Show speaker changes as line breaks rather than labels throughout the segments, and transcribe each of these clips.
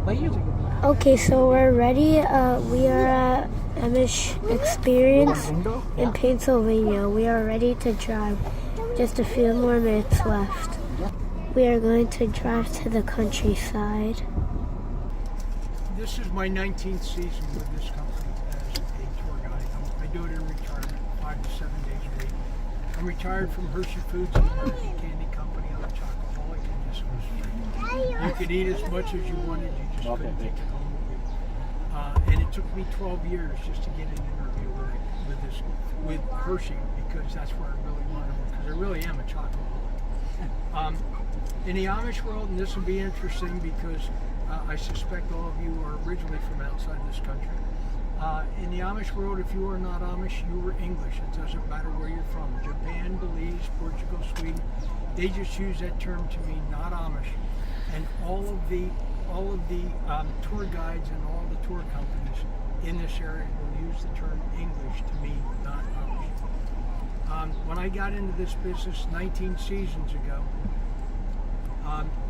Okay, so we're ready. We are at Amish Experience in Pennsylvania. We are ready to drive. Just a few more minutes left. We are going to drive to the countryside.
This is my 19th season with this company as a tour guide. I do it in retirement, 5 to 7 days a week. I'm retired from Hershey Foods, an American candy company. I'm a chocoholic and just go straight. You could eat as much as you wanted, you just couldn't take it home with you. And it took me 12 years just to get an interview with Hershey, because that's where I really wanted to work, because I really am a chocoholic. In the Amish world, and this will be interesting because I suspect all of you are originally from outside this country. In the Amish world, if you are not Amish, you are English. It doesn't matter where you're from. Japan, Belize, Portugal, Sweden, they just use that term to mean not Amish. And all of the tour guides and all the tour companies in this area will use the term English to mean not Amish. When I got into this business 19 seasons ago,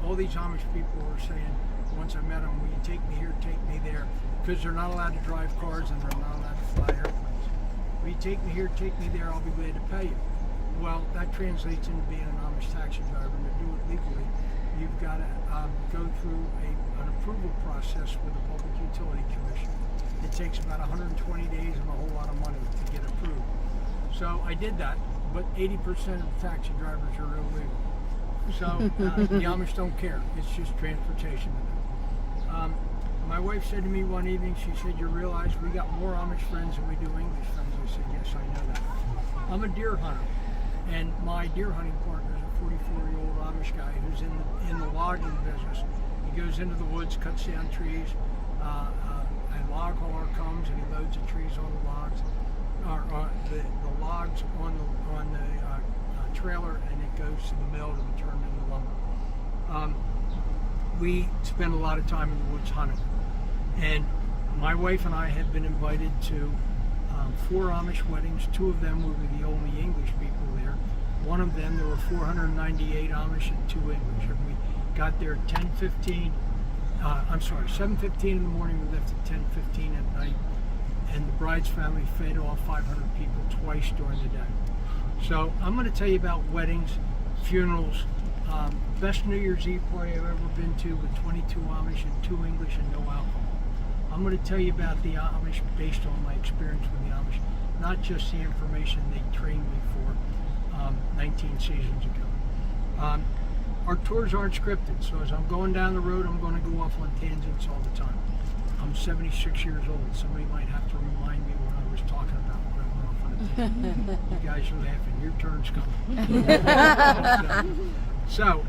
all these Amish people were saying, once I met them, will you take me here, take me there? Because they're not allowed to drive cars and they're not allowed to fly airplanes. Will you take me here, take me there, I'll be glad to pay you. Well, that translates into being an Amish taxi driver. And to do it legally, you've got to go through an approval process with the Public Utility Commission. It takes about 120 days and a whole lot of money to get approved. So I did that, but 80% of the taxi drivers are illegal. So the Amish don't care. It's just transportation to them. My wife said to me one evening, she said, you realize we got more Amish friends than we do English friends? I said, yes, I know that. I'm a deer hunter, and my deer hunting partner is a 44-year-old Amish guy who's in the logging business. He goes into the woods, cuts down trees, a log hauler comes and he loads the trees on the logs, or the logs on the trailer, and it goes to the mill to be turned into lumber. We spend a lot of time in the woods hunting, and my wife and I have been invited to 4 Amish weddings. 2 of them were the only English people there. One of them, there were 498 Amish and 2 English, and we got there at 7:15 in the morning. We left at 10:15 at night, and the bride's family fed all 500 people twice during the day. So I'm going to tell you about weddings, funerals, best New Year's Eve party I've ever been to with 22 Amish and 2 English and no alcohol. I'm going to tell you about the Amish based on my experience with the Amish, not just the information they trained me for 19 seasons ago. Our tours aren't scripted, so as I'm going down the road, I'm going to go off on tangents all the time. I'm 76 years old. Somebody might have to remind me what I was talking about when I went off on a tangent. You guys are laughing. Your turn's coming. So,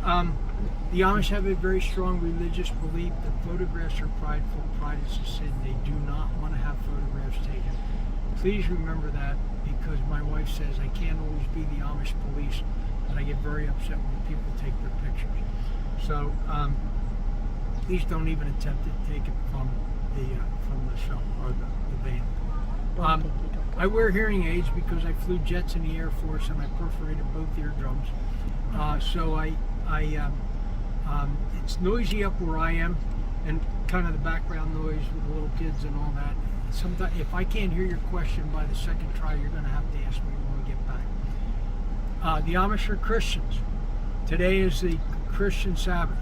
the Amish have a very strong religious belief that photographs are prideful. Pride is a sin. They do not want to have photographs taken. Please remember that, because my wife says I can't always be the Amish police, and I get very upset when people take their pictures. So, please don't even attempt to take it from the show or the van. I wear hearing aids because I flew jets in the Air Force and I perforated both eardrums. So it's noisy up where I am, and kind of the background noise with the little kids and all that. Sometimes, if I can't hear your question by the second try, you're going to have to ask me when we get back. The Amish are Christians. Today is the Christian Sabbath.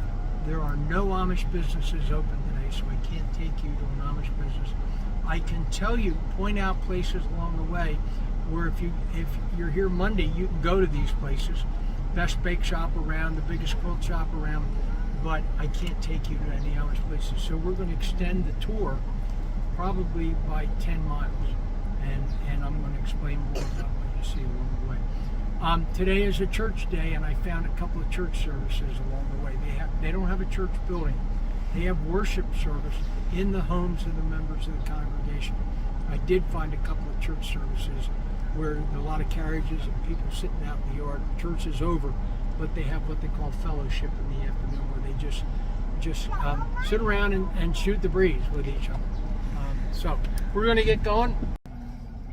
There are no Amish businesses open today, so I can't take you to an Amish business. I can tell you, point out places along the way where if you're here Monday, you can go to these places. Best bake shop around, the biggest quilt shop around, but I can't take you to any Amish places. So we're going to extend the tour probably by 10 miles, and I'm going to explain more about what you see along the way. Today is a church day, and I found a couple of church services along the way. They don't have a church building. They have worship service in the homes of the members of the congregation. I did find a couple of church services where there are a lot of carriages and people sitting out in the yard. Church is over, but they have what they call fellowship in the afternoon, where they just sit around and shoot the breeze with each other. So we're going to get going.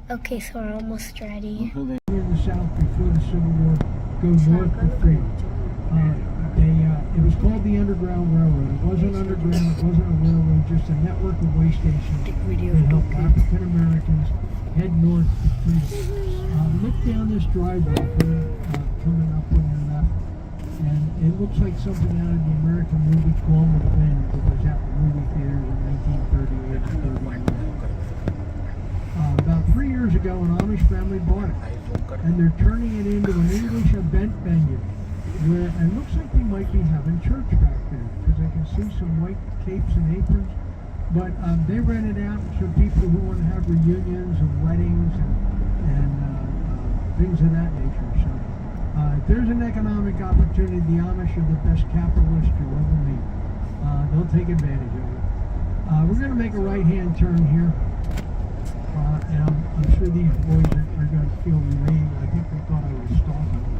Okay, so we're almost ready.
In the South before the Civil War, go north to freedom. It was called the Underground Railroad. It wasn't underground. It wasn't a railroad. just a network of way stations that help African Americans head north to freedom. Look down this driveway coming up on your left, and it looks like something out of the American movie Gone with the Wind that was at the movie theaters in 1938 and 39. About 3 years ago, an Amish family bought it, and they're turning it into an English event venue where it looks like they might be having church back there because I can see some white capes and aprons. But they rent it out to people who want to have reunions and weddings and things of that nature. So if there's an economic opportunity, the Amish are the best capitalists you'll ever meet. They'll take advantage of it. We're going to make a right-hand turn here. And I'm sure these boys are going to feel relieved. I think they thought I was stalking them.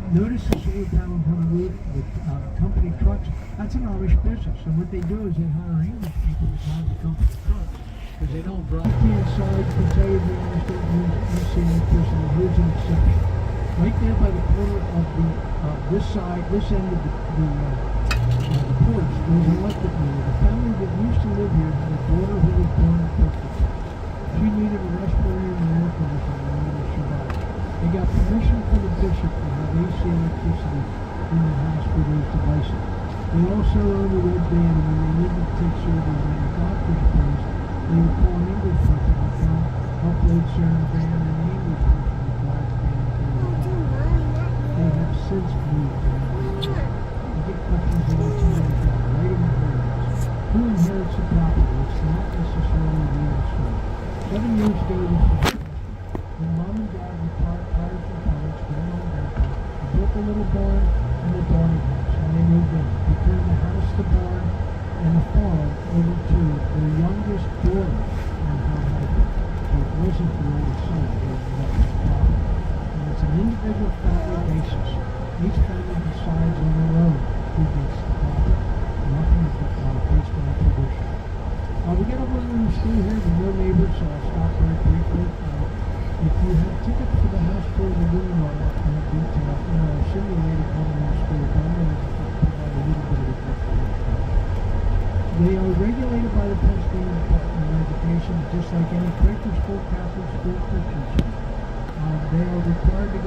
Notice the solar panels on the roof with company trucks. That's an Amish business. And what they do is they hire English people to drive the company trucks because they don't drive. The inside can tell you the Amish don't use electricity. Here's an exception. Right there by the corner of this side, this end of the porch, there's an electric meter. The family that used to live here had a daughter who was born in Texas. She needed a respirator and an air conditioner in order to survive. They got permission from the bishop to have AC electricity in the house for those devices. They also own a red van, and when they needed to take surgery on a doctor's place, they would call an English person to come upload Sarah van, and the English person would drive the van to the house. They have since moved. I get questions about somebody got right in the areas. Who inherits the property? It's not necessarily the estate. 7 years ago, this was when mom and dad retired from college, went on airport. They built a little barn and a barn house, and they moved in. They turned the house, the barn, and the farm over to their youngest daughter and her husband. So it wasn't the oldest son, it was the youngest daughter. And it's an individual family basis. Each family decides on their own who gets the property. Nothing is based on tradition. We get a little school here with no neighbors, so I'll stop very briefly. If you have tickets for the house tour, we really know detail. Simulated government school, but I'm going to provide a little bit of a difference. They are regulated by the Pennsylvania Department of Education, just like any Quaker school, Catholic school, Christian school. They are required to